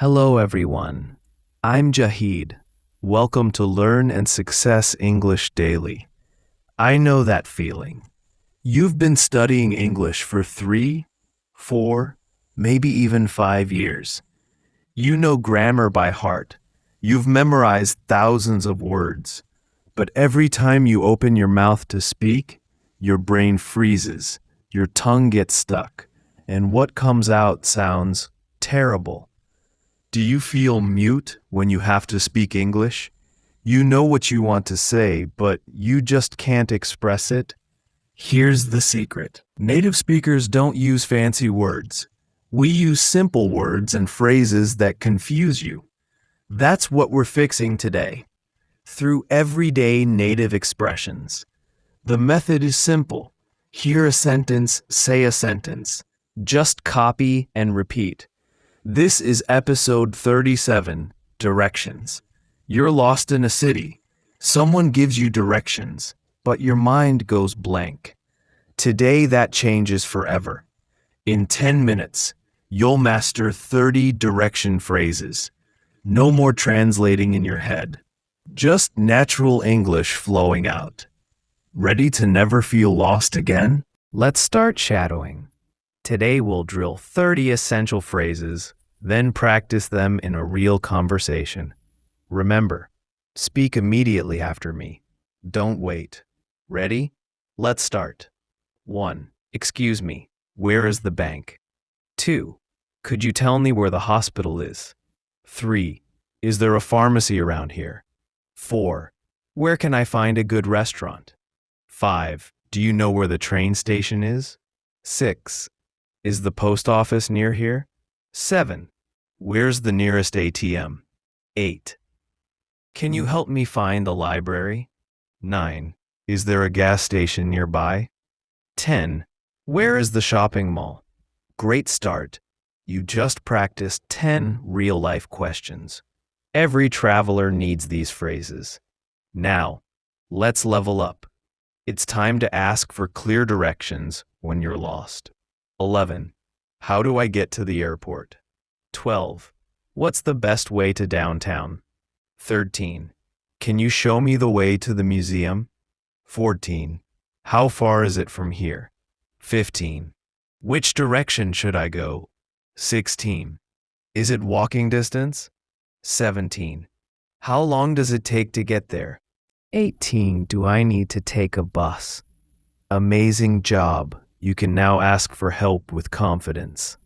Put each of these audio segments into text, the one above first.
Hello, everyone. I'm Jahid. Welcome to Learn and Success English Daily. I know that feeling. You've been studying English for 3, 4, maybe even 5 years. You know grammar by heart. You've memorized thousands of words. But every time you open your mouth to speak, your brain freezes, your tongue gets stuck, and what comes out sounds terrible. Do you feel mute when you have to speak English? You know what you want to say, but you just can't express it? Here's the secret. Native speakers don't use fancy words. We use simple words and phrases that confuse you. That's what we're fixing today. Through everyday native expressions. The method is simple. Hear a sentence, say a sentence. Just copy and repeat. This is episode 37, Directions. You're lost in a city. Someone gives you directions, but your mind goes blank. Today that changes forever. In 10 minutes, you'll master 30 direction phrases. No more translating in your head. Just natural English flowing out. Ready to never feel lost again? Let's start shadowing. Today we'll drill 30 essential phrases, then practice them in a real conversation. Remember, speak immediately after me. Don't wait. Ready? Let's start. 1. Excuse me, where is the bank? 2. Could you tell me where the hospital is? 3. Is there a pharmacy around here? 4. Where can I find a good restaurant? 5. Do you know where the train station is? 6. Is the post office near here? 7. Where's the nearest ATM? 8. Can you help me find the library? 9. Is there a gas station nearby? 10. Where is the shopping mall? Great start. You just practiced 10 real-life questions. Every traveler needs these phrases. Now, let's level up. It's time to ask for clear directions when you're lost. 11. How do I get to the airport? 12. What's the best way to downtown? 13. Can you show me the way to the museum? 14. How far is it from here? 15. Which direction should I go? 16. Is it walking distance? 17. How long does it take to get there? 18. Do I need to take a bus? Amazing job. You can now ask for help with confidence.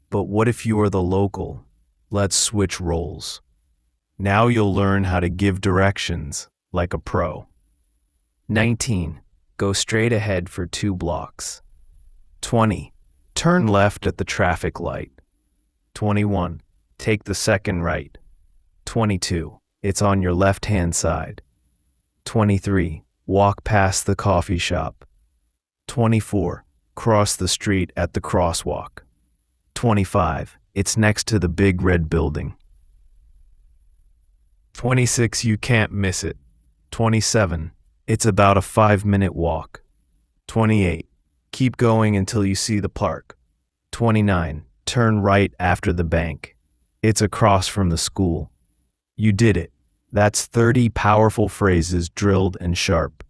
But what if you are the local? Let's switch roles. Now you'll learn how to give directions like a pro. 19. Go straight ahead for 2 blocks. 20. Turn left at the traffic light. 21. Take the second right. 22. It's on your left-hand side. 23. Walk past the coffee shop. 24. Cross the street at the crosswalk. 25. It's next to the big red building. 26. You can't miss it. 27. It's about a 5-minute walk. 28. Keep going until you see the park. 29. Turn right after the bank. It's across from the school. You did it. That's 30 powerful phrases drilled and sharp.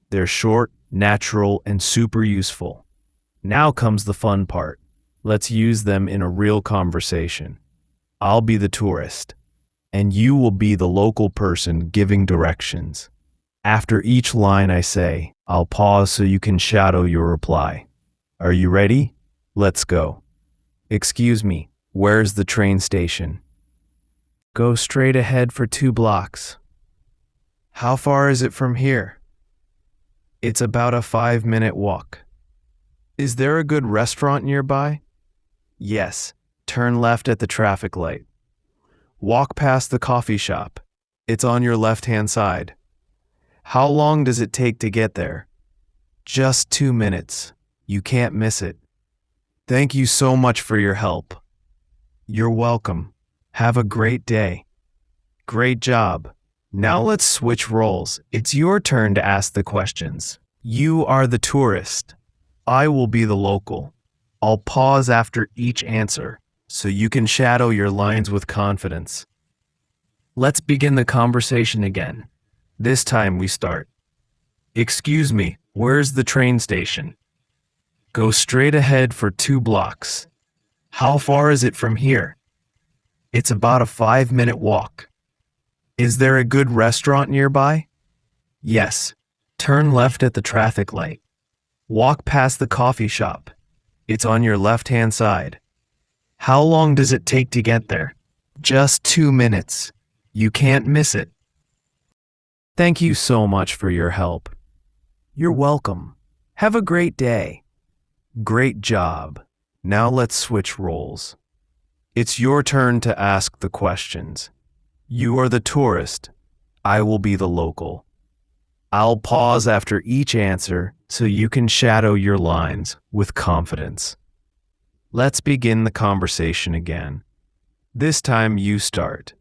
They're short, natural, and super useful. Now comes the fun part. Let's use them in a real conversation. I'll be the tourist, and you will be the local person giving directions. After each line I say, I'll pause so you can shadow your reply. Are you ready? Let's go. Excuse me, where's the train station? Go straight ahead for 2 blocks. How far is it from here? It's about a 5-minute walk. Is there a good restaurant nearby? Yes, turn left at the traffic light. Walk past the coffee shop. It's on your left-hand side. How long does it take to get there? Just 2 minutes. You can't miss it. Thank you so much for your help. You're welcome. Have a great day. Great job. Now let's switch roles. It's your turn to ask the questions. You are the tourist. I will be the local. I'll pause after each answer, so you can shadow your lines with confidence. Let's begin the conversation again. This time we start. Excuse me, where's the train station? Go straight ahead for 2 blocks. How far is it from here? It's about a 5-minute walk. Is there a good restaurant nearby? Yes. Turn left at the traffic light. Walk past the coffee shop. It's on your left-hand side. How long does it take to get there? Just 2 minutes. You can't miss it. Thank you so much for your help. You're welcome. Have a great day. Great job. Now let's switch roles. It's your turn to ask the questions. You are the tourist. I will be the local. I'll pause after each answer so you can shadow your lines with confidence. Let's begin the conversation again. This time you start.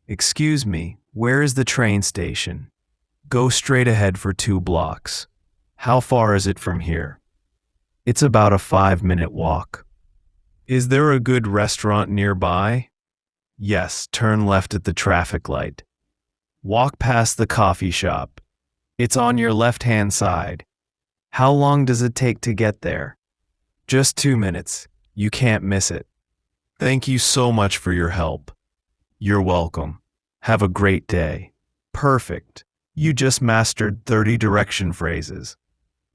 Excuse me, where is the train station? Go straight ahead for 2 blocks. How far is it from here? It's about a 5-minute walk. Is there a good restaurant nearby? Yes, turn left at the traffic light. Walk past the coffee shop. It's on your left-hand side. How long does it take to get there? Just 2 minutes. You can't miss it. Thank you so much for your help. You're welcome. Have a great day. Perfect. You just mastered 30 direction phrases.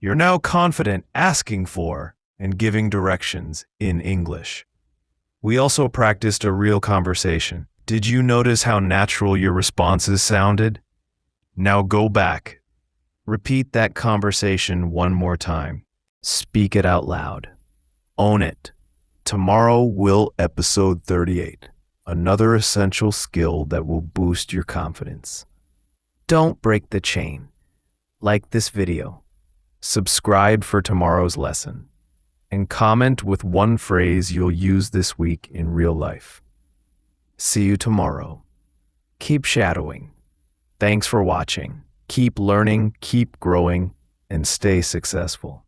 You're now confident asking for and giving directions in English. We also practiced a real conversation. Did you notice how natural your responses sounded? Now go back. Repeat that conversation one more time. Speak it out loud. Own it. Tomorrow will episode 38. Another essential skill that will boost your confidence. Don't break the chain. Like this video. Subscribe for tomorrow's lesson. And comment with one phrase you'll use this week in real life. See you tomorrow. Keep shadowing. Thanks for watching. Keep learning, keep growing, and stay successful.